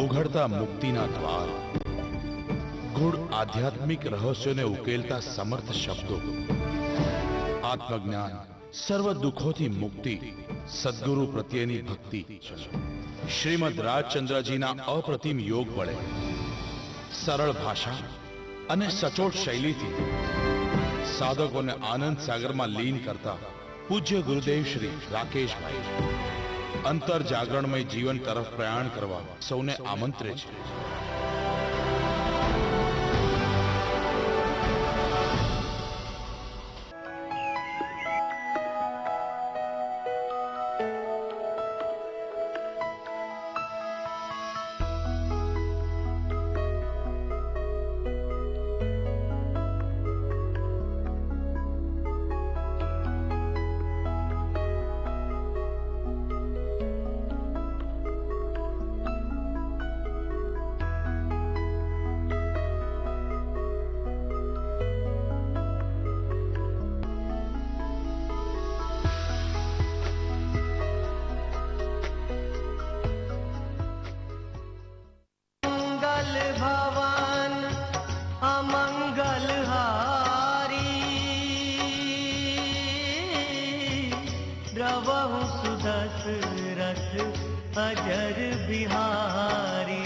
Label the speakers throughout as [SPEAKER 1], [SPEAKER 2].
[SPEAKER 1] ઉઘડતા મુક્તિના દ્વાર, ગૂઢ આધ્યાત્મિક રહસ્યોને ઉકેલતા સમર્થ શબ્દો, આત્મજ્ઞાન, સર્વ દુઃખોથી મુક્તિ, સદગુરુ પ્રત્યેની ભક્તિ, શ્રીમદ રાજચંદ્રજીના અપ્રતિમ યોગ વડે સરળ ભાષા અને સચોટ શૈલીથી સાધકોને આનંદ સાગરમાં લીન કરતા પૂજ્ય ગુરુદેવ શ્રી રાકેશભાઈ અંતર જાગરણમય જીવન તરફ પ્રયાણ કરવા સૌને આમંત્રે છે.
[SPEAKER 2] अजर बिहारी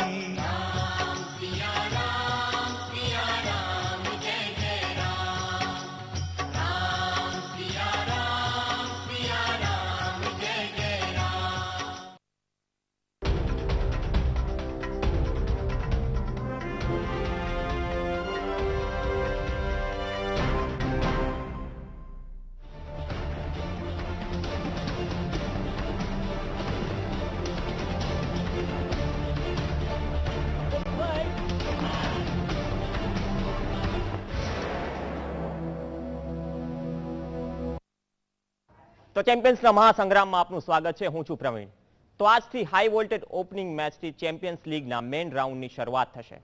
[SPEAKER 3] તો ચેમ્પિયન્સના મહાસંગ્રામમાં આપનું સ્વાગત છે. હું છું પ્રવીણ. તો આજથી હાઈ વોલ્ટેજ ઓપનિંગ મેચથી ચેમ્પિયન્સ લીગના મેઇન રાઉન્ડની શરૂઆત થશે.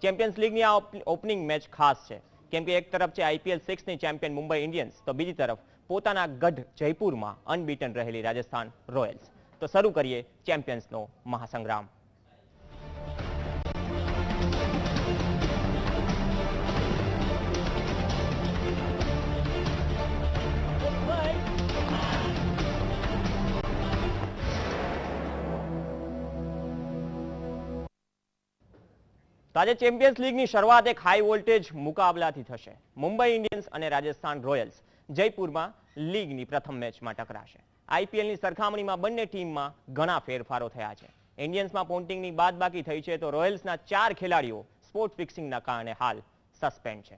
[SPEAKER 3] ચેમ્પિયન્સ લીગની આ ઓપનિંગ મેચ ખાસ છે કેમ કે એક તરફ છે IPL 6ની ચેમ્પિયન મુંબઈ ઇન્ડિયન્સ, તો બીજી તરફ પોતાના ગઢ જયપુરમાં અનબીટન રહેલી રાજસ્થાન રોયલ્સ. તો શરૂ કરીએ ચેમ્પિયન્સનો મહાસંગ્રામ. આજે ચેમ્પિયન્સ લીગની શરૂઆત એક હાઈ વોલ્ટેજ મુકાબલાથી થશે. મુંબઈ ઇન્ડિયન્સ અને રાજસ્થાન રોયલ્સ જયપુરમાં લીગની પ્રથમ મેચમાં ટકરાશે. IPLની સરખામણીમાં બંને ટીમમાં ઘણા ફેરફારો થયા છે. ઇન્ડિયન્સમાં પોન્ટિંગની બાદબાકી થઈ છે, તો રોયલ્સના 4 ખેલાડીઓ સ્પોર્ટ ફિક્સિંગના કારણે હાલ સસ્પેન્ડ છે.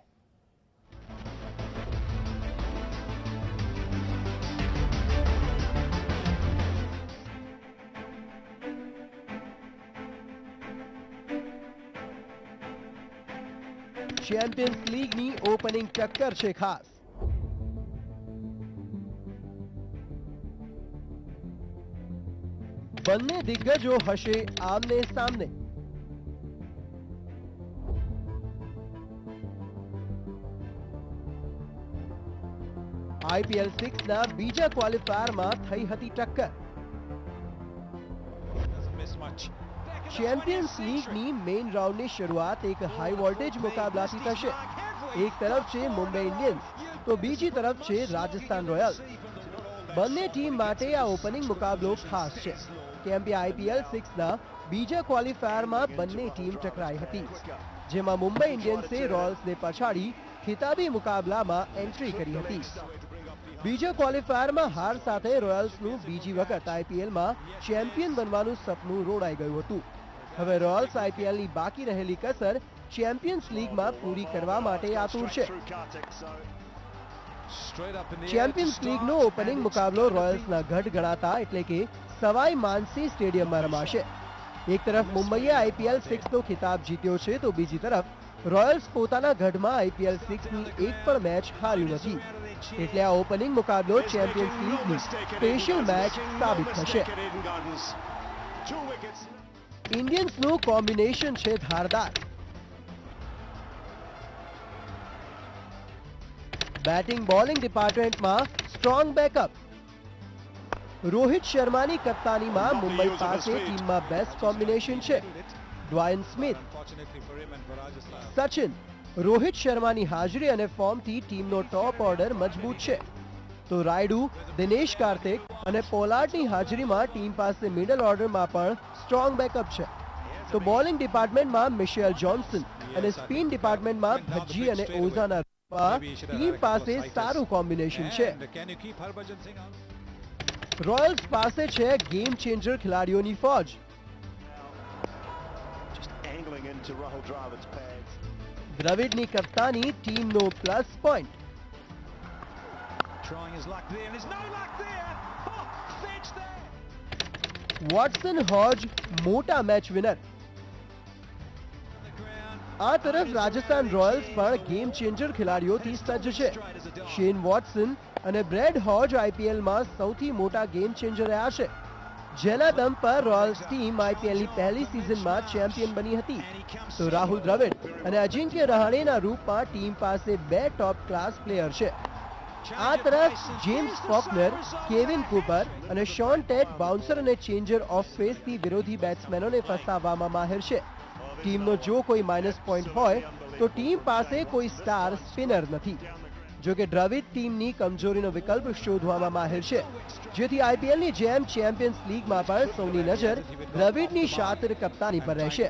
[SPEAKER 4] ચેમ્પિયન્સ લીગની ઓપનિંગ ટક્કર છે ખાસ. બંને દિગ્ગજો હશે આમને સામને. IPL 6ના બીજા ક્વોલિફાયરમાં થઈ હતી ટક્કર. ચેમ્પિયન્સ લીગની મેઇન રાઉન્ડની શરૂઆત એક હાઈ વોલ્ટેજ મુકાબલાથી થશે. એક તરફ છે મુંબઈ ઇન્ડિયન્સ, તો બીજી તરફ છે રાજસ્થાન રોયલ્સ. બંને ટીમ માટે આ ઓપનિંગ મુકાબલો ખાસ છે કેમ કે IPL 6ના બીજા ક્વોલિફાયરમાં બંને ટીમ ટકરાઈ હતી, જેમાં મુંબઈ ઇન્ડિયન્સે રોયલ્સને પછાડી ખિતાબી મુકાબલામાં એન્ટ્રી કરી હતી. બીજા ક્વોલિફાયરમાં હાર સાથે રોયલ્સનું બીજી વખત IPLમાં ચેમ્પિયન બનવાનું સપનું રોડાઈ ગયું હતું. હવે રોયલ્સ IPLની બાકી રહેલી કસર ચેમ્પિયન્સ લીગમાં પૂરી કરવા માટે આતુર છે. ચેમ્પિયન્સ લીગનો ઓપનિંગ મુકાબલો રોયલ્સના ગઢ ગણાતા એટલે કે સવાઈ માનસિંહ સ્ટેડિયમમાં રમાશે. એક તરફ મુંબઈએ IPL 6નો ખિતાબ જીત્યો છે, તો બીજી તરફ રોયલ્સ પોતાના ગઢમાં IPL 6ની એક પણ મેચ હાર્યું નથી. એટલે આ ઓપનિંગ મુકાબલો ચેમ્પિયન્સ લીગની સ્પેશિયલ મેચ સાબિત થશે. ઇન્ડિયન્સનું કોમ્બિનેશન છે ધારદાર. બેટિંગ બોલિંગ ડિપાર્ટમેન્ટમાં સ્ટ્રોંગ બેકઅપ. રોહિત શર્માની કપ્તાનીમાં મુંબઈ પાસે ટીમમાં બેસ્ટ કોમ્બિનેશન છે. ડ્વાયન સ્મિથ, સચિન, રોહિત શર્માની હાજરી અને ફોર્મથી ટીમનો ટોપ ઓર્ડર મજબૂત છે. તો રાયડુ, દિનેશ કાર્તિક અને પોલાર્ડની હાજરીમાં ટીમ પાસે મિડલ ઓર્ડરમાં પણ સ્ટ્રોંગ બેકઅપ છે. તો બોલિંગ ડિપાર્ટમેન્ટમાં મિશેલ જોન્સન અને સ્પિન ડિપાર્ટમેન્ટમાં ભજ્જી અને ઓઝાના ટીમ પાસે સારું કોમ્બિનેશન છે. રોયલ્સ પાસે છે ગેમ ચેન્જર ખેલાડીઓની ફોજ. દ્રવિડની કપ્તાની ટીમનો પ્લસ પોઈન્ટ. વોટસન, હોજ મોટા મેચ વિનર. આ તરફ રાજસ્થાન રોયલ્સ પણ ગેમ ચેન્જર ખેલાડીઓથી સજ્જ છે. શેન વોટસન અને બ્રેડ હોજ આઈપીએલમાં સૌથી મોટા ગેમ ચેન્જર રહ્યા છે, જેના દમ પર રોયલ્સ ટીમ આઈપીએલની પહેલી સિઝનમાં ચેમ્પિયન બની હતી. તો રાહુલ દ્રવિડ અને અજિંક્ય રહાણેના રૂપમાં ટીમ પાસે બે ટોપ ક્લાસ પ્લેયર છે. આ તરફ જેમ્સ ફોકનર, કેવિન કૂપર અને શોન ટેટ બાઉન્સર અને ચેન્જર ઓફ પેસથી વિરોધી બેટ્સમેનોને ફસાવવામાં માહિર છે. ટીમનો જો કોઈ માઇનસ પોઈન્ટ હોય તો ટીમ પાસે કોઈ સ્ટાર સ્પિનર નથી. જો કે દ્રવિડ ટીમની કમજોરીનો વિકલ્પ શોધવામાં માહિર છે, જેથી આઈપીએલની જેમ ચેમ્પિયન્સ લીગમાં પણ સૌની નજર દ્રવિડની શાતિર કપ્તાની પર રહેશે.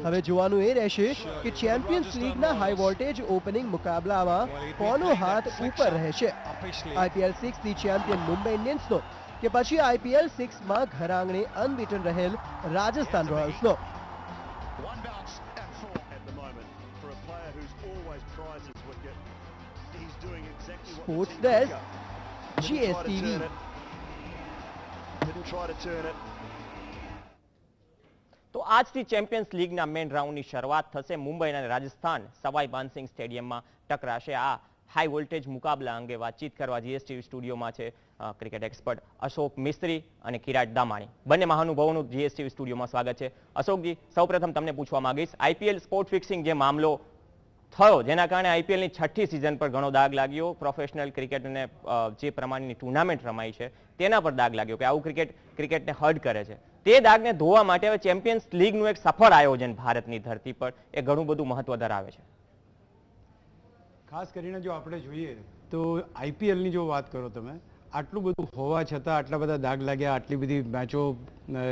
[SPEAKER 4] હવે જોવાનું એ રહેશે કે ચેમ્પિયન્સ લીગના હાઈ વોલ્ટેજ ઓપનિંગ મુકાબલામાં કોનો હાથ ઉપર રહેશે. આઈપીએલ 6ની ચેમ્પિયન મુંબઈ ઇન્ડિયન્સનો કે પછી આઈપીએલ 6માં ઘર આંગણે અનબીટન રહેલ રાજસ્થાન રોયલ્સનો. Sports desk, GSTV.
[SPEAKER 3] તો આજથી ચેમ્પિયન્સ લીગના મેઇન રાઉન્ડની શરૂઆત થશે. મુંબઈ અને રાજસ્થાન સવાઈ માનસિંહ સ્ટેડિયમમાં ટકરાશે. આ હાઈ વોલ્ટેજ મુકાબલા અંગે વાતચીત કરવા જીએસટીવી સ્ટુડિયોમાં છે ક્રિકેટ એક્સપર્ટ અશોક મિસ્ત્રી અને કિરાટ દામાણી. બંને મહાનુભાવોનું જીએસટીવી સ્ટુડિયોમાં સ્વાગત છે. અશોકજી, સૌપ્રથમ તમને પૂછવા માંગીશ, આઈપીએલ સ્પોર્ટ ફિક્સિંગ જે મામલો થયો, જેના કારણે આઈપીએલની 6ઠી સિઝન પર ઘણો દાગ લાગ્યો, પ્રોફેશનલ ક્રિકેટને જે પ્રમાણેની ટુર્નામેન્ટ રમાઈ છે તેના પર દાગ લાગ્યો કે આવું ક્રિકેટને હર્ટ કરે છે. તે દાગને ધોવા માટે હવે ચેમ્પિયન્સ લીગનું એક સફળ આયોજન ભારતની ધરતી પર એ ઘણું બધું મહત્વ ધરાવે છે.
[SPEAKER 5] ખાસ કરીને જો આપણે જોઈએ તો આઈપીએલની જો વાત કરો તમે, આટલું બધું હોવા છતાં આટલા બધા દાગ લાગ્યા, આટલી બધી મેચો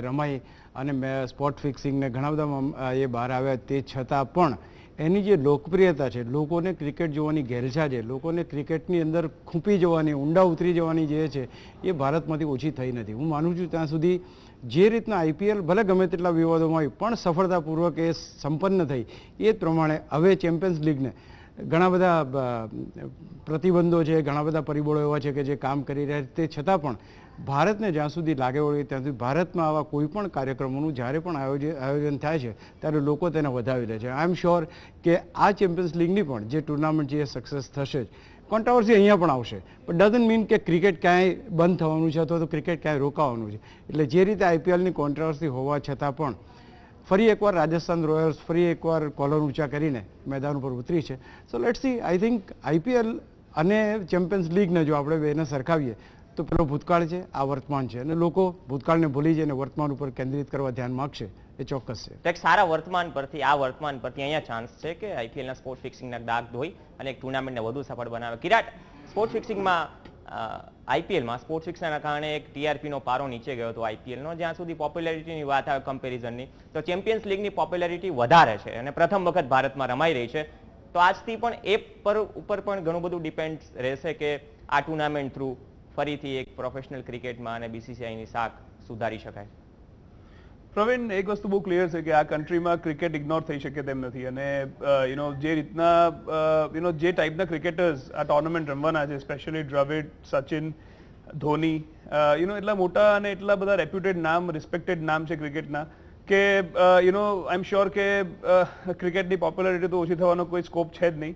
[SPEAKER 5] રમાઈ અને સ્પોટ ફિક્સિંગને ઘણા બધા એ બહાર આવ્યા, તે છતાં પણ એની જે લોકપ્રિયતા છે, લોકોને ક્રિકેટ જોવાની ઘેલછા છે, લોકોને ક્રિકેટની અંદર ખૂંપી જવાની, ઊંડા ઉતરી જવાની જે છે એ ભારતમાંથી ઓછી થઈ નથી. હું માનું છું ત્યાં સુધી જે રીતના આઈપીએલ ભલે ગમે તેટલા વિવાદોમાં આવી પણ સફળતાપૂર્વક એ સંપન્ન થઈ, એ જ પ્રમાણે હવે ચેમ્પિયન્સ લીગને ઘણા બધા પ્રતિબંધો છે, ઘણા બધા પરિબળો એવા છે કે જે કામ કરી રહ્યા છે, તે છતાં પણ ભારતને જ્યાં સુધી લાગે વળે ત્યાં સુધી ભારતમાં આવા કોઈ પણ કાર્યક્રમોનું જ્યારે પણ આયોજન થાય છે ત્યારે લોકો તેને વધાવી લે છે. આઈ એમ શ્યોર કે આ ચેમ્પિયન્સ લીગની પણ જે ટુર્નામેન્ટ છે એ સક્સેસ થશે જ. કોન્ટ્રાવર્સી અહીંયા પણ આવશે, પણ ડઝન્ટ મીન કે ક્રિકેટ ક્યાંય બંધ થવાનું છે અથવા તો ક્રિકેટ ક્યાંય રોકાવાનું છે. એટલે જે રીતે આઈપીએલની કોન્ટ્રાવર્સી હોવા છતાં પણ ફરી એકવાર રાજસ્થાન રોયલ્સ ફરી એકવાર કોલર ઊંચા કરીને મેદાન ઉપર ઉતરી છે. So let's see. I think IPL અને ચેમ્પિયન્સ લીગને જો આપણે બેને સરખાવીએ તો પેલો ભૂતકાળ છે, આ વર્તમાન છે, અને લોકો ભૂતકાળને ભૂલી જઈને વર્તમાન ઉપર કેન્દ્રિત કરવા ધ્યાન માગશે, એ ચોક્કસ છે.
[SPEAKER 3] એક સારા વર્તમાન પરથી આ વર્તમાન પરથી અહીંયા ચાન્સ છે કે આઈપીએલના સ્પોર્ટ ફિક્સિંગના દાગ ધોઈ અને એક ટુર્નામેન્ટને વધુ સફળ બનાવે. કિરાટ, સ્પોર્ટ ફિક્સિંગમાં આઈપીએલમાં સ્પોર્ટ ફિક્સિંગના કારણે એક ટીઆરપીનો પારો નીચે ગયો હતો આઈપીએલનો. જ્યાં સુધી પોપ્યુલારિટીની વાત આવે કમ્પેરિઝનની, તો ચેમ્પિયન્સ લીગની પોપ્યુલારિટી વધારે છે અને પ્રથમ વખત ભારતમાં રમાઈ રહી છે. તો આજથી પણ એ ઉપર પણ ઘણું બધું ડિપેન્ડ રહેશે કે આ ટુર્નામેન્ટ થ્રુ ફરીથી એક પ્રોફેશનલ ક્રિકેટમાં અને બીસીસીઆઈની સાખ સુધારી શકાય.
[SPEAKER 6] પ્રવીણ, એક વસ્તુ બહુ ક્લિયર છે કે આ કન્ટ્રીમાં ક્રિકેટ ઇગ્નોર થઈ શકે તેમ નથી અને જે રીતના જે ટાઈપના ક્રિકેટર્સ આ ટુર્નામેન્ટ રમવાના છે, સ્પેશિયલી દ્રવિડ, સચિન, ધોની, એટલા મોટા અને એટલા બધા રેપ્યુટેડ નામ, રિસ્પેક્ટેડ નામ છે ક્રિકેટના કે આઈ એમ શ્યોર કે ક્રિકેટની પોપ્યુલારિટી તો ઓછી થવાનો કોઈ સ્કોપ છે જ નહીં.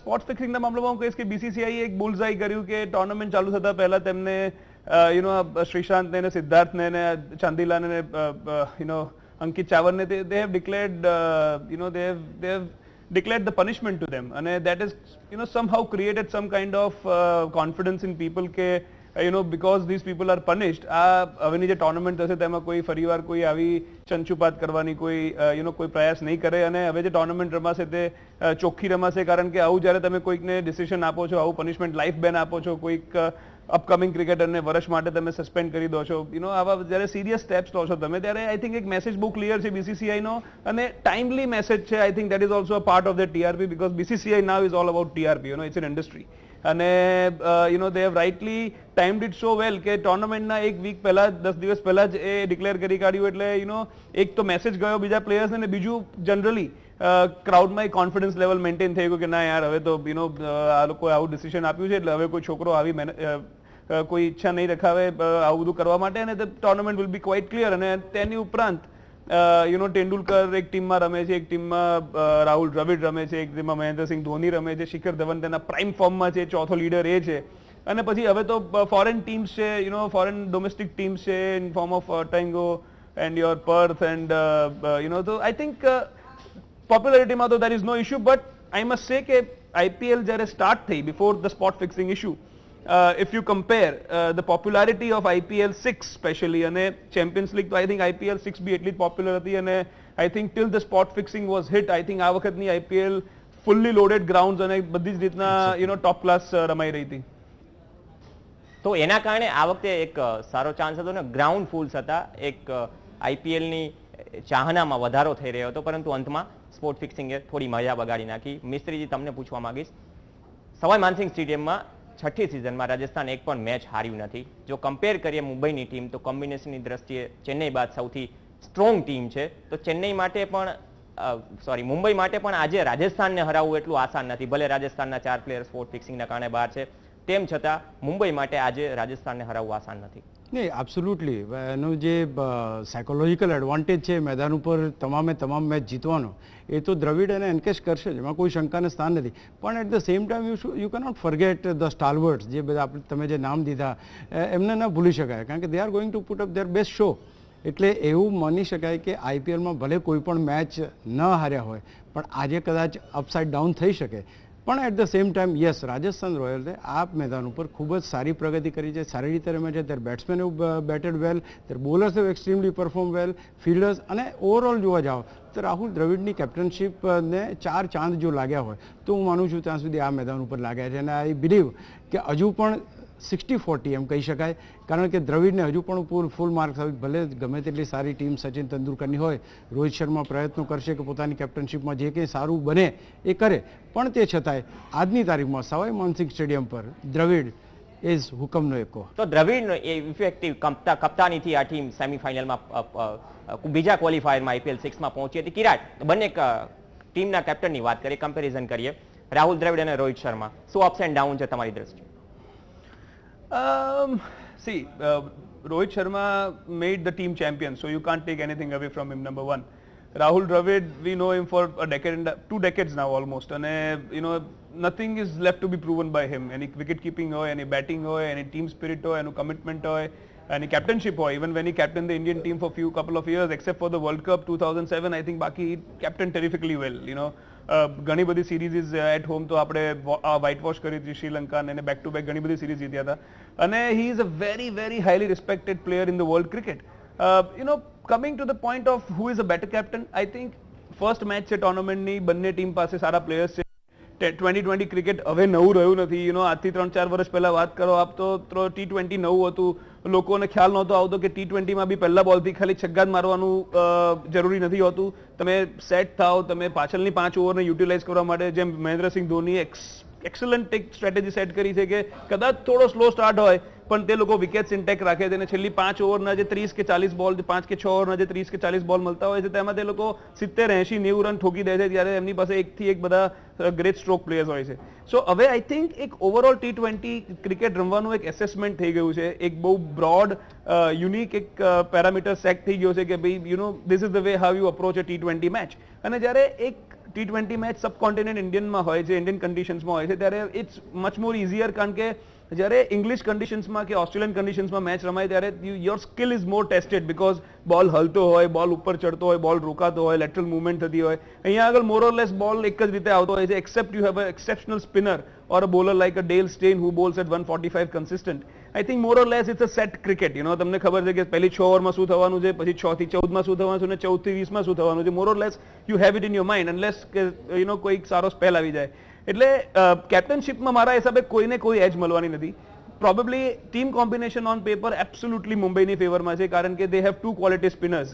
[SPEAKER 6] સ્પોર્ટ્સ ફિક્સિંગના મામલામાં હું કહીશ કે બીસીસીઆઈ એક બુલ્સઆઈ કર્યું કે ટુર્નામેન્ટ ચાલુ થતા પહેલા તેમને શ્રીશાંતને ને સિદ્ધાર્થને ને ચાંદીલાને ને અંકિત ચાવરને they have declared they have declared the punishment to them, and that is somehow created some kind of confidence in people કે because these people are punished, આ હવેની જે ટોર્નામેન્ટ થશે તેમાં કોઈ ફરીવાર કોઈ આવી ચંચુપાત કરવાની કોઈ પ્રયાસ નહીં કરે અને હવે જે ટોર્નામેન્ટ રમાશે તે ચોખ્ખી રમાશે, કારણ કે આવું જ્યારે તમે કોઈકને ડિસિઝન આપો છો, આવું પનિશમેન્ટ લાઈફ બેન આપો છો, કોઈક અપકમિંગ ક્રિકેટરને વર્ષ માટે તમે સસ્પેન્ડ કરી દો છો, આવા જ્યારે સિરિયસ સ્ટેપ્સ લો છો તમે, ત્યારે આઈ થિંક એક મેસેજ બહુ ક્લિયર છે બીસીસીઆઈનો અને ટાઈમલી મેસેજ છે. I think that is also a part of the TRP, because BCCI now is all about TRP, it's an industry. અને they have rightly timed it so well કે ટોર્નામેન્ટના એક week પહેલા 10 દિવસ પહેલા જ એ ડિક્લેર કરી કાઢ્યું, એટલે એક તો મેસેજ ગયો બીજા પ્લેયર્સને, અને બીજું જનરલી ક્રાઉડમાં એક કોન્ફિડન્સ લેવલ મેન્ટેન થઈ ગયું કે ના યાર હવે તો આ લોકોએ આવું ડિસિઝન આપ્યું છે, એટલે હવે કોઈ છોકરો આવી કોઈ ઈચ્છા નહીં રખાવે આવું બધું કરવા માટે, અને the tournament will be quite clear. અને તેની ઉપરાંત તેંડુલકર એક ટીમમાં રમે છે, એક ટીમમાં રાહુલ દ્રવિડ રમે છે, એક ટીમમાં મહેન્દ્રસિંહ ધોની રમે છે, શિખર ધવન તેના પ્રાઇમ ફોર્મમાં છે, ચોથો લીડર એ છે. અને પછી હવે તો ફોરેન ટીમ્સ છે, ફોરેન ડોમેસ્ટિક ટીમ્સ છે in form of tango and your Perth and તો આઈ થિંક પોપ્યુલારિટીમાં તો there is no issue, but I must say કે આઈપીએલ જ્યારે સ્ટાર્ટ થઈ before the spot fixing issue, if you compare the popularity of IPL 6 especially and Champions League, તો I think IPL 6 બી એટલી જ popular હતી, અને I think till the spot fixing was hit, I think આ વખતની IPL fully loaded grounds અને બધી જ રીતના ટોપ ક્લાસ રમાઈ રહી હતી.
[SPEAKER 3] તો એના કારણે આ વખતે એક સારો ચાન્સ હતો ને, ગ્રાઉન્ડ ફૂલ્સ હતા, એક આઈપીએલની ચાહનામાં વધારો થઈ રહ્યો હતો, પરંતુ અંતમાં સ્પોર્ટ ફિક્સિંગે થોડી મજા બગાડી નાખી. મિસ્ત્રીજી, તમને પૂછવા માંગીશ, સવાઈ માનસિંહ સ્ટેડિયમમાં છઠ્ઠી સિઝનમાં રાજસ્થાન એક પણ મેચ હાર્યું નથી. જો કમ્પેર કરીએ મુંબઈની ટીમ, તો કોમ્બિનેશનની દ્રષ્ટિએ ચેન્નઈ બાદ સૌથી સ્ટ્રોંગ ટીમ છે. તો ચેન્નઈ માટે પણ મુંબઈ માટે પણ આજે રાજસ્થાનને હરાવવું એટલું આસાન નથી. ભલે રાજસ્થાનના 4 પ્લેયર સ્પોર્ટ ફિક્સિંગના કારણે બહાર છે, તેમ છતાં મુંબઈ માટે આજે રાજસ્થાનને હરાવવું આસાન નથી.
[SPEAKER 5] નહીં, એબ્સોલ્યુટલી એનું જે સાયકોલોજીકલ એડવાન્ટેજ છે મેદાન ઉપર તમામ મેચ જીતવાનો, એ તો દ્રવિડ એને એન્કેશ કરશે જ, એમાં કોઈ શંકાને સ્થાન નથી. પણ at the same time you cannot forget the stalwarts, જે બધા તમે જે નામ દીધા એમને ના ભૂલી શકાય, કારણ કે they are going to put up there best show. એટલે એવું માની શકાય કે આઈપીએલમાં ભલે કોઈ પણ મેચ ન હાર્યા હોય, પણ આજે કદાચ અપસાઇડ ડાઉન થઈ શકે. પણ at the same time yes, Rajasthan રોયલ્સે આ મેદાન ઉપર ખૂબ જ સારી પ્રગતિ કરી છે, સારી રીતે રમે છે. their batsmen have batted well, their bowlers have extremely performed well, fielders, અને ઓવરઓલ જોવા જાઓ તો રાહુલ દ્રવિડની કેપ્ટનશીપને 4 ચાંદ જો લાગ્યા હોય તો હું માનું છું ત્યાં સુધી આ મેદાન ઉપર લાગ્યા છે. અને આઈ બિલીવ કે હજુ પણ 60-40 એમ કહી શકાય, કારણ કે દ્રવિડને હજુ પણ ફૂલ માર્ક્સ આવે. ભલે ગમે તેટલી સારી ટીમ સચિન તેંડુલકરની હોય, રોહિત શર્મા પ્રયત્નો કરશે કે પોતાની કેપ્ટનશીપમાં જે કંઈ સારું બને એ કરે, પણ તે છતાંય આજની તારીખમાં સવાઈ માનસિંહ સ્ટેડિયમ પર દ્રવિડ ઇઝ હુકમનો એકો.
[SPEAKER 3] તો દ્રવિડનો એ ઇફેક્ટિવ કપ્તાનીથી આ ટીમ સેમીફાઇનલમાં બીજા ક્વોલિફાયરમાં આઈપીએલ 6માં પહોંચી હતી. કિરાટ, બંને ટીમના કેપ્ટનની વાત કરીએ, કમ્પેરિઝન કરીએ, રાહુલ દ્રવિડ અને રોહિત શર્મા, શું અપ્સ એન્ડ ડાઉન છે તમારી દ્રષ્ટિએ?
[SPEAKER 6] Rohit Sharma made the team champion, so you can't take anything away from him, number one. Rahul Dravid, we know him for a decade and 2 decades now almost, and nothing is left to be proven by him. Any wicket keeping hoy, any batting hoy, any team spirit hoy, any commitment hoy, any captainship hoy. Even when he captained the Indian team for couple of years, except for the World Cup 2007, I think baki he captained terrifically well. ઘણી બધી series at home તો આપણે white wash કરી હતી શ્રીલંકા, અને back to back ઘણી બધી series જીત્યા હતા. અને he is a very very highly respected player in the world cricket. Coming to the point of who is a better captain, I think first match છે ટોર્નામેન્ટની, બંને ટીમ પાસે સારા players છે. 2020 ક્રિકેટ હવે નવું રહ્યું નથી. આજથી 3-4 વર્ષ પહેલા વાત કરો આપ તો T20 નવું હતું, લોકોને ખ્યાલ નહોતો આવતો કે T20માં બી પહેલા બોલથી ખાલી છગ્ગા જ મારવાનું જરૂરી નથી હોતું. તમે સેટ થાઓ, તમે પાછળની 5 ઓવરને યુટિલાઇઝ કરવા માટે, જેમ મહેન્દ્રસિંહ ધોની એક્સલન્ટ એક સ્ટ્રેટેજી સેટ કરી છે કે કદાચ થોડો સ્લો સ્ટાર્ટ હોય પણ તે લોકો વિકેટ્સ ઇન્ટેક્ટ રાખે છે, અને છેલ્લી 5 ઓવરના જે 30 કે 40 બોલ, 5 કે 6 ઓવરના જે 30 કે 40 બોલ મળતા હોય છે તેમાં તે લોકો 70, 80, 90 રન ઠોકી દે છે, ત્યારે એમની પાસે એકથી એક બધા ગ્રેટ સ્ટ્રોક પ્લેયર્સ હોય છે. સો હવે આઈ થિંક એક ઓવરઓલ T20 ક્રિકેટ રમવાનું એક એસેસમેન્ટ થઈ ગયું છે, એક બહુ બ્રોડ યુનિક એક પેરામીટર સેટ થઈ ગયો છે કે ભાઈ this is the way how you approach a T20 match. અને જ્યારે એક T20 મેચ સબકોન્ટિનેન્ટ ઇન્ડિયનમાં હોય છે, ઇન્ડિયન કન્ડિશન્સમાં હોય છે, ત્યારે ઇટ્સ મચ મોર ઇઝીયર, કારણ કે જ્યારે ઇંગ્લિશ કન્ડિશન્સમાં કે ઓસ્ટ્રેલિયન કન્ડિશન્સમાં મેચ રમાય ત્યારે your skill is more tested, because બોલ હલતો હોય, બોલ ઉપર ચડતો હોય, બોલ રોકાતો હોય, લેટરલ મૂવમેન્ટ થતી હોય. અહીંયા આગળ મોર ઓર લેસ બોલ એક જ રીતે આવતો હોય છે, accept you have a exceptional spinner or a bowler like a Dale Steyn who bowls at 145 consistent. I think more or less it's a set cricket. તમને ખબર છે કે પહેલી 6 ઓવરમાં શું થવાનું છે, પછી 6 થી 14માં શું થવાનું છે અને 14 થી 20માં શું થવાનું છે. More or less you have it in your mind unless કે કોઈક સારો સ્પેલ આવી જાય. એટલે કેપ્ટનશીપમાં મારા હિસાબે કોઈને કોઈ એજ મળવાની નથી. Probably team combination on paper absolutely મુંબઈની ફેવરમાં છે, કારણ કે they have two quality spinners.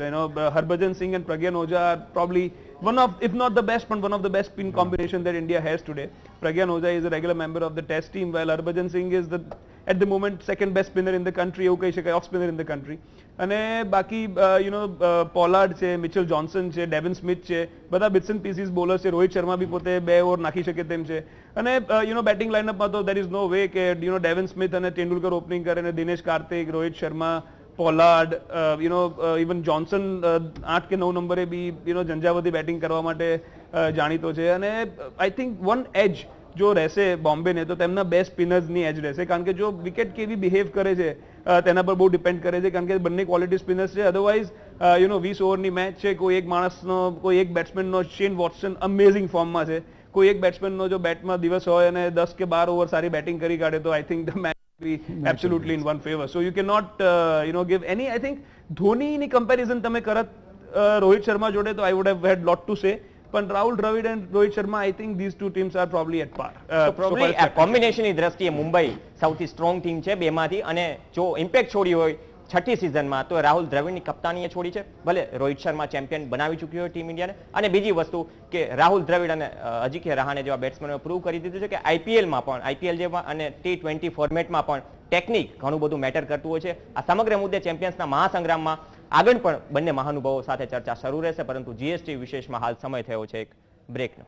[SPEAKER 6] Harbhajan Singh and Pragyan Ojha are probably one of, if not the best, but one of the best spin combination that India has today. Pragyan Oja is a regular member of the Test team, while Harbhajan Singh is at the moment second best spinner in the country, એવું કહી શકાય, off spinner in the country. અને બાકી Pollard છે, Mitchell Johnson છે, ડેવિન Smith છે, બધા bits and pieces bowlers છે. રોહિત શર્મા બી પોતે 2 ઓવર નાખી શકે તેમ છે. અને બેટિંગ લાઇનઅપમાં તો there is no way કે ડેવિન સ્મિથ અને તેંડુલકર ઓપનિંગ કરે અને Dinesh Kartik, Rohit Sharma, Pollard, even Johnson 8 કે 9 નંબરે બી ઝંઝાવતી બેટિંગ કરવા માટે જાણીતો છે. અને આઈ થિંક વન એજ જો રહેશે બોમ્બેને તો તેમના બે સ્પિનર્સની એજ રહેશે, કારણ કે જો વિકેટ કેવી બિહેવ કરે છે તેના પર બહુ ડિપેન્ડ કરે છે, કારણ કે બંને ક્વોલિટી સ્પિનર્સ છે. અધરવાઇઝ 20 ઓવરની મેચ છે, કોઈ એક માણસનો, કોઈ એક બેટ્સમેનનો, શેન વોટસન અમેઝિંગ ફોર્મમાં છે, કોઈ એક બેટ્સમેનનો જો બેટમાં દિવસ હોય અને 10 કે 12 ઓવર સારી બેટિંગ કરી કાઢે તો I think the match absolutely in one favor. So you cannot give any. I think Dhoni ની કમ્પેરિઝન તમે કરત રોહિત શર્મા જોડે તો I would have had lot to say, પણ Rahul Dravida and Rohit Sharma, I think these two teams are probably at par.
[SPEAKER 3] So probably આ કોમ્બિનેશનની દ્રષ્ટિએ મુંબઈ સૌથી strong team છે બેમાંથી. અને જો ઇમ્પેક્ટ છોડી હોય 6ઠી સિઝનમાં તો રાહુલ દ્રવિડની કપ્તાનીએ છોડી છે. ભલે રોહિત શર્મા ચેમ્પિયન બનાવી ચૂક્યો હોય ટીમ ઇન્ડિયાને, અને બીજી વસ્તુ કે રાહુલ દ્રવિડ અને અજિંક્ય રહાણે જેવા બેટ્સમેનોએ પ્રૂવ કરી દીધું છે કે આઈપીએલમાં પણ, આઈપીએલ જેવા અને T20 ફોર્મેટમાં પણ ટેકનિક ઘણું બધું મેટર કરતું હોય છે. આ સમગ્ર મુદ્દે ચેમ્પિયન્સના મહાસંગ્રામમાં આગળ પણ બંને મહાનુભાવો સાથે ચર્ચા શરૂ રહેશે, પરંતુ જીએસટી વિશેષમાં હાલ સમય થયો છે એક બ્રેકનો.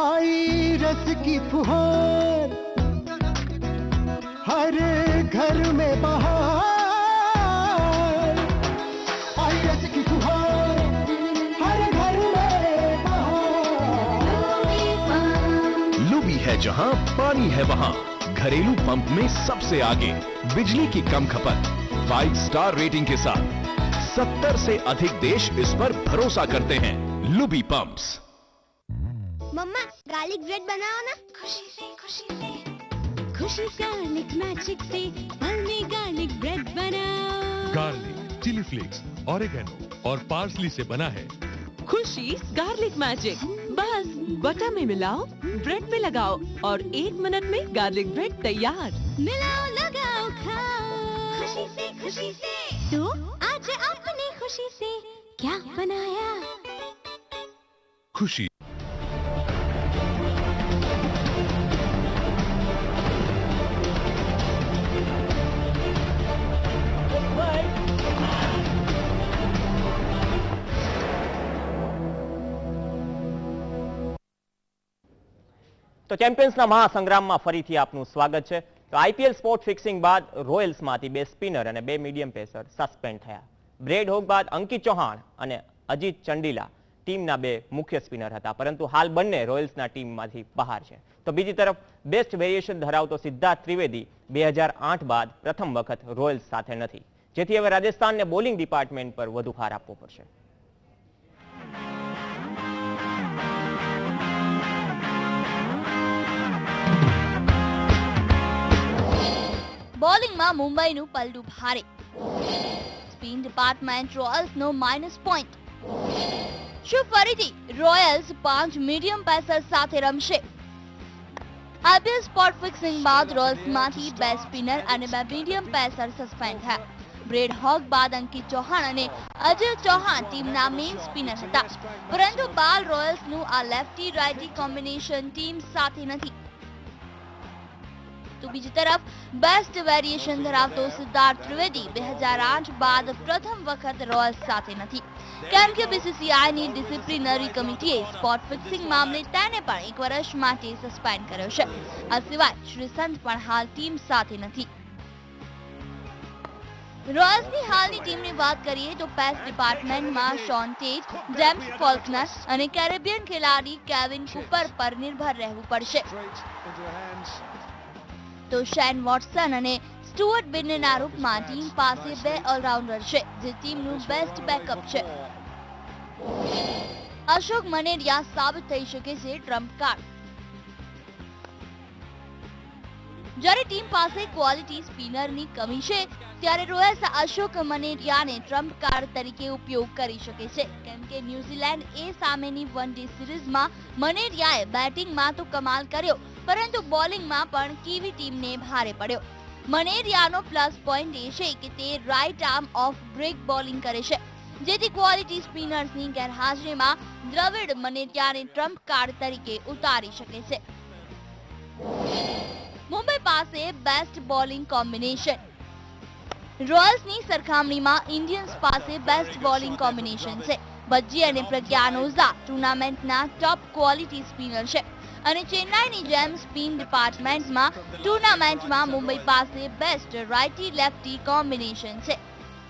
[SPEAKER 4] आई रस की फुहार हर घर में बहार, आई रस की फुहार हर घर में बहार.
[SPEAKER 7] लुबी है जहां पानी है वहां घरेलू पंप में सबसे आगे, बिजली की कम खपत, 5 स्टार रेटिंग के साथ 70 से अधिक देश इस पर भरोसा करते हैं. लुबी पंप्स.
[SPEAKER 8] मम्मा गार्लिक ब्रेड बनाओ ना. खुशी से खुशी गार्लिक मैजिक से पल में गार्लिक ब्रेड बनाओ.
[SPEAKER 9] गार्लिक, चिली फ्लेक्स, ऑरिगेनो और पार्सली से बना है
[SPEAKER 10] खुशी गार्लिक मैजिक. बस बटर में मिलाओ, ब्रेड पे लगाओ और 1 मिनट में गार्लिक ब्रेड तैयार.
[SPEAKER 8] मिलाओ, लगाओ, खाओ. खुशी से तो आज अपनी खुशी से क्या बनाया.
[SPEAKER 9] खुशी.
[SPEAKER 3] તો ચેમ્પિયન્સના મહાસંગ્રામમાં ફરીથી આપનું સ્વાગત છે. તો આઈપીએલ સ્પોટ ફિક્સિંગ બાદ રોયલ્સમાંથી 2 સ્પિનર અને 2 મીડિયમ પેસર સસ્પેન્ડ થયા. બ્રેડ હોગ બાદ અંકિત ચૌહાણ અને અજીત ચંડીલા ટીમના 2 મુખ્ય સ્પિનર હતા, પરંતુ હાલ બંને રોયલ્સના ટીમમાંથી બહાર છે. તો બીજી તરફ બેસ્ટ વેરિએશન ધરાવતો સિદ્ધાર્થ ત્રિવેદી 2008 બાદ પ્રથમ વખત રોયલ્સ સાથે નથી, જેથી હવે રાજસ્થાનને બોલિંગ ડિપાર્ટમેન્ટ પર વધુ ભાર આપવો પડશે.
[SPEAKER 8] બોલિંગમાં મુંબઈનું પલડું ભારે. સ્પિન ડિપાર્ટમેન્ટ રોયલ્સનો -પોઈન્ટ. શું ફરીથી રોયલ્સ 5 મીડિયમ પેસર સાથે રમશે? આઈપીએલ સ્પોટ ફિક્સિંગ બાદ રોયલ્સમાંથી 2 સ્પિનર અને 2 મીડિયમ પેસર સસ્પેન્ડ થયા. બ્રેડ હોગ બાદ અંકિત ચૌહાણ અને અજય ચૌહાણ ટીમના મેઇન સ્પિનર હતા, પરંતુ બાલ રોયલ્સનું આ લેફ્ટી રાઇટી કોમ્બિનેશન ટીમ સાથે નથી. તો બીજી તરફ બેસ્ટ વેરિએશન ધરાવતો સિદ્ધાર્થ ત્રિવેદી 2008 બાદ પ્રથમ વખત રોયલ્સ સાથે નથી, કેમ કે બીસીસીઆઈની ડિસિપ્લિનરી કમિટીએ સ્પોટ ફિક્સિંગ મામલે તેને પણ 1 વર્ષ માટે સસ્પેન્ડ કર્યો છે. આ સિવાય શ્રીસંત પણ હાલ ટીમ સાથે નથી. રોયલ્સની હાલની ટીમની વાત કરીએ તો પેસ ડિપાર્ટમેન્ટમાં શોન ટેટ, જેમ્સ ફોલ્કનર અને કેરેબિયન ખેલાડી કેવિન કૂપર પર નિર્ભર રહેવું પડશે. તો શેન વોટસન અને સ્ટુઅર્ટ બિન્નેના રૂપમાં ટીમ પાસે 2 ઓલરાઉન્ડર છે, જે ટીમનું બેસ્ટ બેકઅપ છે. અશોક મનેરિયા સાબિત થઈ શકે છે ટ્રમ્પ કાર્ડ. જ્યારે ટીમ પાસે ક્વોલિટી સ્પિનરની કમી છે, ત્યારે રોયલ્સ અશોક મનેરિયાને ટ્રમ્પ કાર્ડ તરીકે ઉપયોગ કરી શકે છે, કેમ કે ન્યુઝીલેન્ડ એ સામેની વન ડે સિરીઝમાં મનેરિયાએ બેટિંગમાં તો કમાલ કર્યો, પરંતુ બોલિંગમાં પણ કીવી ટીમને ભારે પડ્યો. મનેરિયાનો પ્લસ પોઈન્ટ એ છે કે તે right arm off break bowling કરે છે, જેથી ક્વોલિટી સ્પિનર્સની ગેરહાજરીમાં દ્રવિડ મનેરિયાને ટ્રમ્પ કાર્ડ તરીકે ઉતારી શકે છે. મુંબઈ પાસે બેસ્ટ બોલિંગ કોમ્બિનેશન. રોયલ્સની સરખામણીમાં ઇન્ડિયન્સ પાસે બેસ્ટ બોલિંગ કોમ્બિનેશન છે. ભજ્જી અને પ્રજ્ઞાન ઓઝા ટુર્નામેન્ટના ટોપ ક્વોલિટી સ્પિનર છે, અને ચેન્નાઈની જેમ સ્પિન ડિપાર્ટમેન્ટમાં ટુર્નામેન્ટમાં મુંબઈ પાસે બેસ્ટ રાઇટી લેફ્ટી કોમ્બિનેશન છે.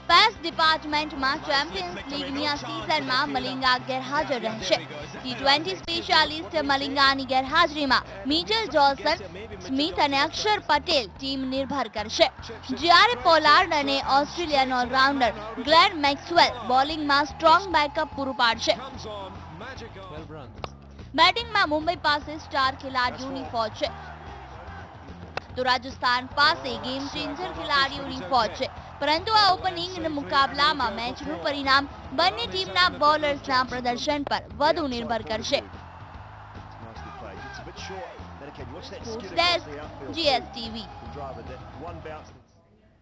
[SPEAKER 8] પેસ ડિપાર્ટમેન્ટમાં ચેમ્પિયન્સ લીગની આ સિઝનમાં મલિંગા ગેરહાજર રહેશે. T20 સ્પેશિયાલિસ્ટ મલિંગાની ગેરહાજરીમાં મિચેલ જોન્સન, સ્મિથ અને અક્ષર પટેલ ટીમ નિર્ભર કરશે, જ્યારે પોલાર્ડ અને ઓસ્ટ્રેલિયન ઓલરાઉન્ડર ગ્લેન મેક્સવેલ બોલિંગમાં સ્ટ્રોંગ બેકઅપ પૂરું પાડશે. બેટિંગમાં મુંબઈ પાસે સ્ટાર ખેલાડીઓની ફોજ છે, તો રાજસ્થાન પાસે ગેમ ચેન્જર ખેલાડીઓની ફોજ છે, પરંતુ આ ઓપનિંગ મુકાબલામાં મેચનું પરિણામ બંને ટીમના બોલર્સના પ્રદર્શન પર વધુ નિર્ભર કરશે. GSTV.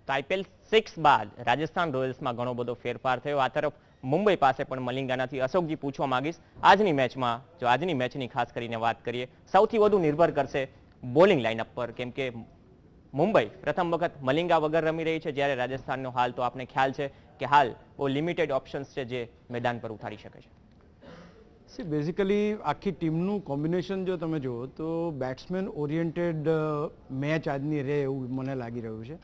[SPEAKER 3] IPL 6 બાદ રાજસ્થાન રોયલ્સમાં ઘણો બધો ફેરફાર થયો. આ તરફ મુંબઈ પાસે પણ મલિંગા નથી. અશોકજી પૂછવા માંગીશ, આજની મેચમાં જો આજની મેચની ખાસ કરીને વાત કરીએ, સૌથી વધુ નિર્ભર કરશે બોલિંગ લાઇનઅપ પર, કેમ કે મુંબઈ પ્રથમ વખત મલિંગા વગર રમી રહી છે, જ્યારે રાજસ્થાનનો હાલ તો આપને ખ્યાલ છે કે હાલ બહુ લિમિટેડ ઓપ્શન્સ છે જે મેદાન પર ઉતારી શકે છે.
[SPEAKER 5] સી બેઝિકલી આખી ટીમનું કોમ્બિનેશન જો તમે જુઓ તો બેટ્સમેન ઓરિએન્ટેડ મેચ આજની રહે એવું મને લાગી રહ્યું છે,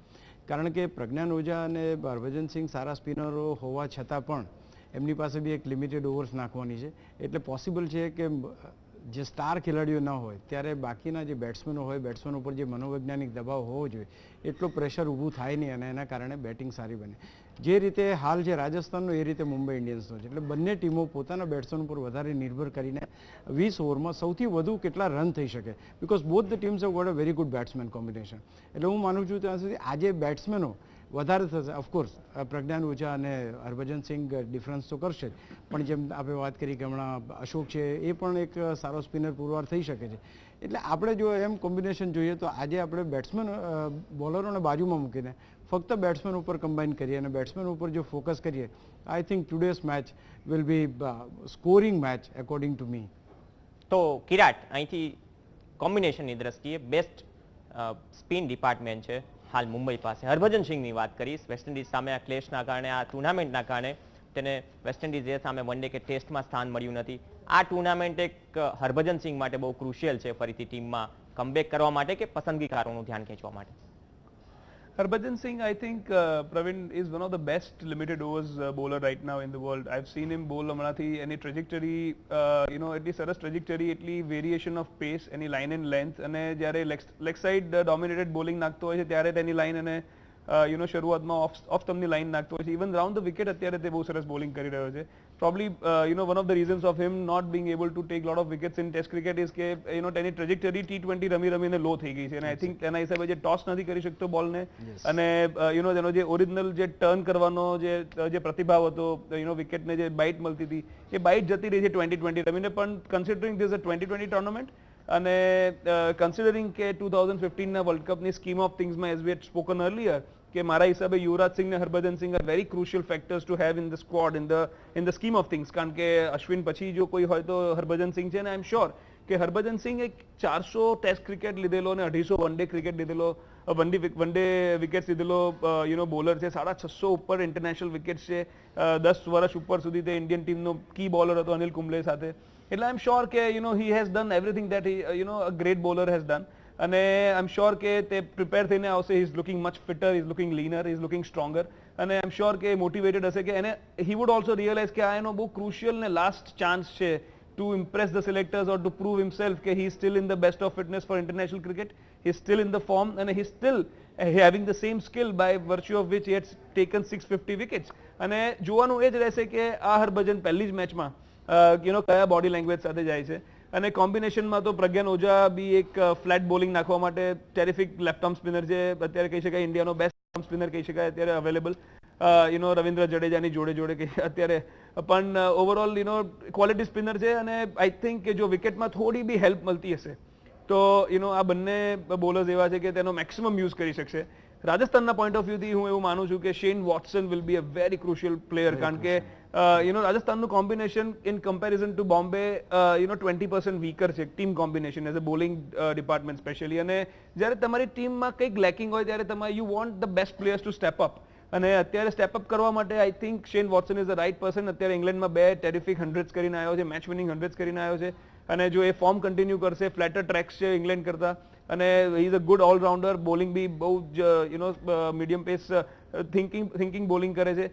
[SPEAKER 5] કારણ કે પ્રજ્ઞાન ઓઝા અને હરભજન સિંહ સારા સ્પિનરો હોવા છતાં પણ એમની પાસે બી એક લિમિટેડ ઓવર્સ નાખવાની છે, એટલે પોસિબલ છે કે જે સ્ટાર ખેલાડીઓ ન હોય ત્યારે બાકીના જે બેટ્સમેનો હોય, બેટ્સમેન ઉપર જે મનોવૈજ્ઞાનિક દબાવ હોવો જોઈએ એટલો પ્રેશર ઊભું થાય નહીં, અને એના કારણે બેટિંગ સારી બને. જે રીતે હાલ છે રાજસ્થાનનો એ રીતે મુંબઈ ઇન્ડિયન્સનો છે, એટલે બંને ટીમો પોતાના બેટ્સમેન ઉપર વધારે નિર્ભર કરીને 20 ઓવરમાં સૌથી વધુ કેટલા રન થઈ શકે, because both the teams have got a very good batsman combination. એટલે હું માનું છું ત્યાં સુધી આજે બેટ્સમેનો વધારે થશે. ઓફકોર્સ પ્રજ્ઞાન ઓઝા અને હરભજન સિંહ ડિફરન્સ તો કરશે જ, પણ જેમ આપણે વાત કરી કે હમણાં અશોક છે એ પણ એક સારો સ્પિનર પુરવાર થઈ શકે છે. એટલે આપણે જો એમ કોમ્બિનેશન જોઈએ તો આજે આપણે બેટ્સમેન બોલરોને બાજુમાં મૂકીને ફક્ત બેટ્સમેન ઉપર કમ્બાઈન કરીએ અને બેટ્સમેન ઉપર જો ફોકસ કરીએ, I think today's match will be scoring match according to me.
[SPEAKER 3] તો કિરાટ, અહીંથી કોમ્બિનેશનની દ્રષ્ટિએ બેસ્ટ સ્પિન ડિપાર્ટમેન્ટ છે હાલ મુંબઈ પાસે. હરભજન સિંહની વાત કરીશ, વેસ્ટ ઇન્ડિઝ સામે આ ક્લેશના કારણે, આ ટુર્નામેન્ટના કારણે તેને વેસ્ટ ઇન્ડિઝ સામે વન ડે કે ટેસ્ટમાં સ્થાન મળ્યું નથી. આ ટુર્નામેન્ટ એક હરભજન સિંહ માટે બહુ ક્રુશિયલ છે ફરીથી ટીમમાં કમબેક કરવા માટે કે પસંદગીકારોનું ધ્યાન ખેંચવા માટે?
[SPEAKER 6] Harbhajan Singh, I think Praveen is one of the best limited overs bowler right now in the world. I've seen him bowl હમણાંથી any trajectory, એટલી સરસ trajectory, એટલી variation of pace, any line and length, અને જ્યારે leg side dominated bowling નાખતો હોય છે ત્યારે તેની line અને શરૂઆતમાં ઓફ સ્ટમ્પની લાઈન નાખતો હોય છે. ઇવન રાઉન્ડ ધ વિકેટ અત્યારે તે બહુ સરસ બોલિંગ કરી રહ્યો છે. Probably one of the reasons of him not being able to take lot of wickets in test cricket is કે તેની ટ્રેજેક્ટરી T20 રમીને લો થઈ ગઈ છે, અને આઈ થિંક તેના હિસાબે જે ટોસ નથી કરી શકતો બોલને, અને તેનો જે ઓરિજિનલ જે ટર્ન કરવાનો જે પ્રતિભાવ હતો, વિકેટને જે બાઇટ મળતી હતી એ બાઇટ જતી રહી છે 2020 રમીને. પણ કન્સિડરિંગ ધીસ અ 2020 ટુર્નામેન્ટ અને કન્સિડરિંગ કે 2015ના વર્લ્ડ કપની સ્કીમ ઓફ થિંગ્સમાં as we had spoken earlier કે મારા હિસાબે યુવરાજ સિંહ ને Harbhajan Singh are very crucial factors to have in the squad in the scheme of things. કારણ કે અશ્વિન પછી જો કોઈ હોય તો હરભજન સિંહ છે, અને આઈ એમ શ્યોર કે હરભજન સિંહ એક 400 ટેસ્ટ ક્રિકેટ લીધેલો અને 250 વન ડે ક્રિકેટ લીધેલો, વન ડે વિકેટ્સ લીધેલો બોલર છે. 650 ઉપર ઇન્ટરનેશનલ વિકેટ્સ છે. 10 વર્ષ ઉપર સુધી તે ઇન્ડિયન ટીમનો કી બોલર હતો અનિલ કુંબલે સાથે. એટલે આઈ એમ શ્યોર કે he has done everything that a great bowler has done. અને આઈ એમ શ્યોર કે તે પ્રિપેર થઈને આવશે. He is looking much fitter, he is looking leaner, he is looking stronger, અને આઈ એમ શ્યોર કે motivated હશે કે એને હી વુડ ઓલ્સો રિયલાઇઝ કે આ એનો બહુ ક્રુશિયલ ને લાસ્ટ ચાન્સ છે to impress the selectors or to prove himself that he is still in the best of fitness for international cricket. He is still in the form and he is still having the same skill by virtue of which he has taken 650 wickets. અને જોવાનું એ જ રહેશે કે આ હરભજન પહેલી જ મેચમાં કયા બોડી લેંગ્વેજ સાથે જાય છે. અને કોમ્બિનેશનમાં તો પ્રજ્ઞાન ઓઝા બી એક ફ્લેટ બોલિંગ નાખવા માટે ટેરિફિક લેફ્ટ આર્મ સ્પિનર છે. અત્યારે કહી શકાય ઇન્ડિયાનો બેસ્ટ આર્મ સ્પિનર કહી શકાય અત્યારે અવેલેબલ. રવિન્દ્ર જડેજાની જોડે કે અત્યારે પણ ઓવરઓલ ક્વોલિટી સ્પિનર છે. અને આઈ થિંક કે જો વિકેટમાં થોડી બી હેલ્પ મળતી હશે તો આ બંને બોલર્સ એવા છે કે તેનો મેક્સિમમ યુઝ કરી શકશે. રાજસ્થાનના પોઈન્ટ ઓફ વ્યૂથી હું એવું માનું છું કે Shane Watson will be a very crucial player, કારણ કે રાજસ્થાનનું combination in comparison to Bombay 20% weaker છે team combination as a bowling department specially. અને જ્યારે તમારી ટીમમાં કંઈક લેકિંગ હોય ત્યારે તમારે you want the best players to step up. અને અત્યારે સ્ટેપ અપ કરવા માટે I think Shane Watson is the right person. અત્યારે ઇંગ્લેન્ડમાં 2 ટેરિફિક 100s કરીને આવ્યો છે, મેચ વિનિંગ 100s કરીને આવ્યો છે. અને જો એ ફોર્મ કન્ટિન્યુ કરશે, ફ્લેટર ટ્રેક્સ છે ઇંગ્લેન્ડ કરતા, અને he is a good all-rounder, bowling બી બહુ જ મીડિયમ પેસ થિંકિંગ બોલિંગ કરે છે.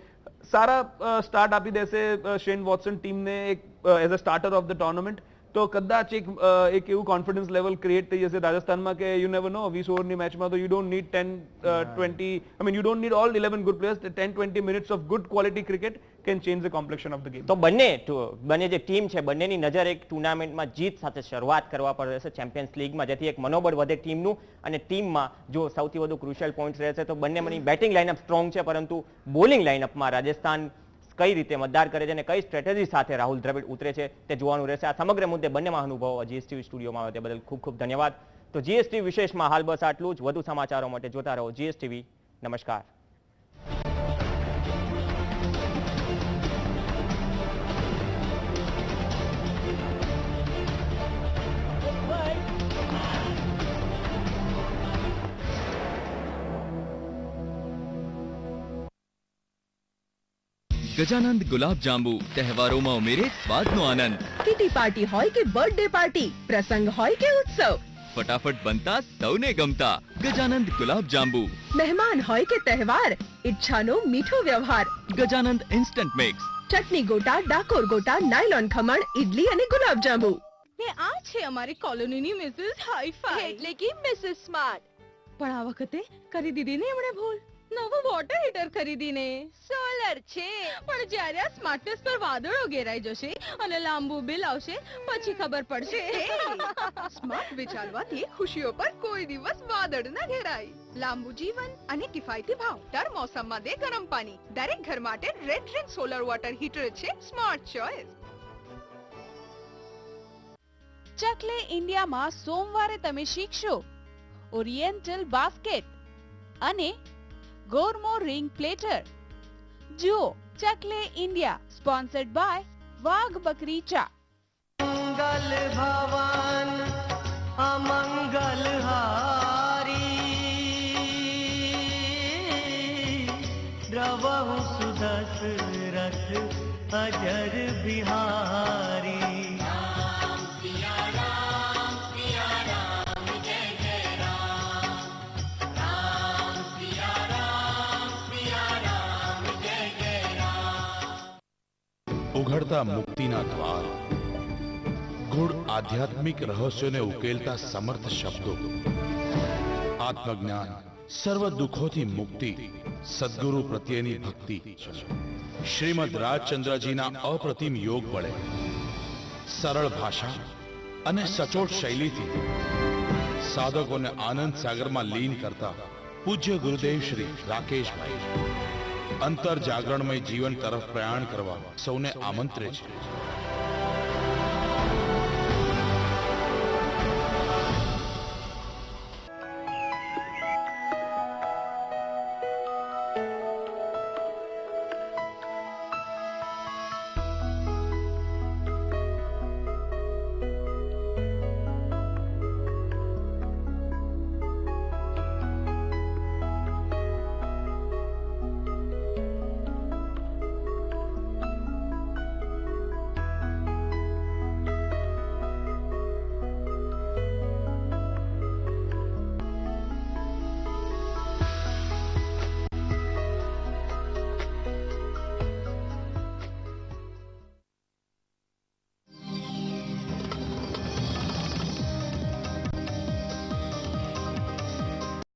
[SPEAKER 6] સારા સ્ટાર્ટ આપી દેશે શેન વોટસન ટીમને એક as a starter of the tournament. તો કદાચ એક એવું કોન્ફિડન્સ લેવલ ક્રિએટ થઈ જશે રાજસ્થાનમાં કે યુ નેવર નો 20 ઓવરની મેચમાં તો you don't need 10-20 I mean you don't need all 11 good players. 10-20 minutes of good quality cricket can change the complexion of the game.
[SPEAKER 3] તો બંને જે ટીમ છે બંનેની નજર એક ટુર્નામેન્ટમાં જીત સાથે શરૂઆત કરવા પર રહેશે ચેમ્પિયન્સ લીગમાં, જેથી એક મનોબળ વધે ટીમનું. અને ટીમમાં જો સૌથી વધુ ક્રુશિયલ પોઈન્ટ રહેશે તો બંનેની બેટિંગ લાઇનઅપ સ્ટ્રોંગ છે, પરંતુ બોલિંગ લાઇનઅપમાં રાજસ્થાન કઈ રીતે મતદાર કરે છે અને કઈ સ્ટ્રેટેજી સાથે રાહુલ દ્રવિડ ઉતરે છે તે જોવાનું રહેશે. આ સમગ્ર મુદ્દે બંને મહાનુભાવો જીએસટીવી સ્ટુડિયોમાં આવે તે બદલ ખૂબ ખૂબ ધન્યવાદ. તો જીએસટીવી વિશેષમાં હાલ બસ આટલું જ. વધુ સમાચારો માટે જોતા રહો જીએસટીવી. નમસ્કાર.
[SPEAKER 7] ગજાનંદ ગુલાબ જાંબુ તહેવારોમાં ઉમેરે સ્વાદનો આનંદ.
[SPEAKER 10] કિટી પાર્ટી હોય કે બર્થડે પાર્ટી, પ્રસંગ હોય કે ઉત્સવ,
[SPEAKER 7] ફટાફટ બનતા સૌને ગમતા ગજાનંદ ગુલાબ જાંબુ.
[SPEAKER 10] મહેમાન હોય કે તહેવાર, ઈચ્છાનો મીઠો વ્યવહાર.
[SPEAKER 7] Gajanand instant mix.
[SPEAKER 10] ચટણી ગોટા, ડાકોર ગોટા, નાયલોન ખમણ, ઈડલી અને ગુલાબ જાંબુ.
[SPEAKER 11] ને આ છે અમારી કોલોનીની મિસિસ હાઈફાઈ, એટલે કે મિસિસ સ્માર્ટ. પણ આ વખતે કરી દીધી ને એમણે ભૂલ. નવું વોટર હીટર ખરીદીને. સોલર છે, પણ જ્યારે આ સ્માર્ટનેસ પર વાદળો ઘેરાઈ જશે અને લાંબુ બિલ આવશે પછી ખબર પડશે. સ્માર્ટ વિચારવાથી ખુશીઓ પર કોઈ દિવસ વાદળ ન ઘેરાય. લાંબુ જીવન અને કિફાયતી ભાવ. દર મોસમમાં દે ગરમ પાણી. દરેક ઘર માટે red dream solar water heater છે સ્માર્ટ ચોઇસ. ચકલે ઇન્ડિયામાં સોમવારે તમે શીખશો ઓરિએન્ટલ બાસ્કેટ અને ગોરમો રિંગ પ્લેટર. જુઓ ચકલે ઇન્ડિયા, સ્પોન્સર્ડ બાય વાઘ બકરી ચા.
[SPEAKER 2] મંગલ ભવન અમંગલ હારી, દ્રવહુ સુદશરથ અજર બિહારી.
[SPEAKER 1] ઉઘડતા મુક્તિના દ્વાર, ગૂઢ આધ્યાત્મિક રહસ્યોને ઉકેલતા સમર્થ શબ્દો, આત્મજ્ઞાન, સર્વ દુઃખોથી મુક્તિ, સદગુરુ પ્રત્યેની ભક્તિ. શ્રીમદ રાજચંદ્રજીના અપ્રતિમ યોગ વડે સરળ ભાષા અને સચોટ શૈલીથી સાધકોને આનંદ સાગરમાં લીન કરતા પૂજ્ય ગુરુદેવ શ્રી રાકેશભાઈ અંતર જાગરણમય જીવન તરફ પ્રયાણ કરવા સૌને આમંત્રે છે.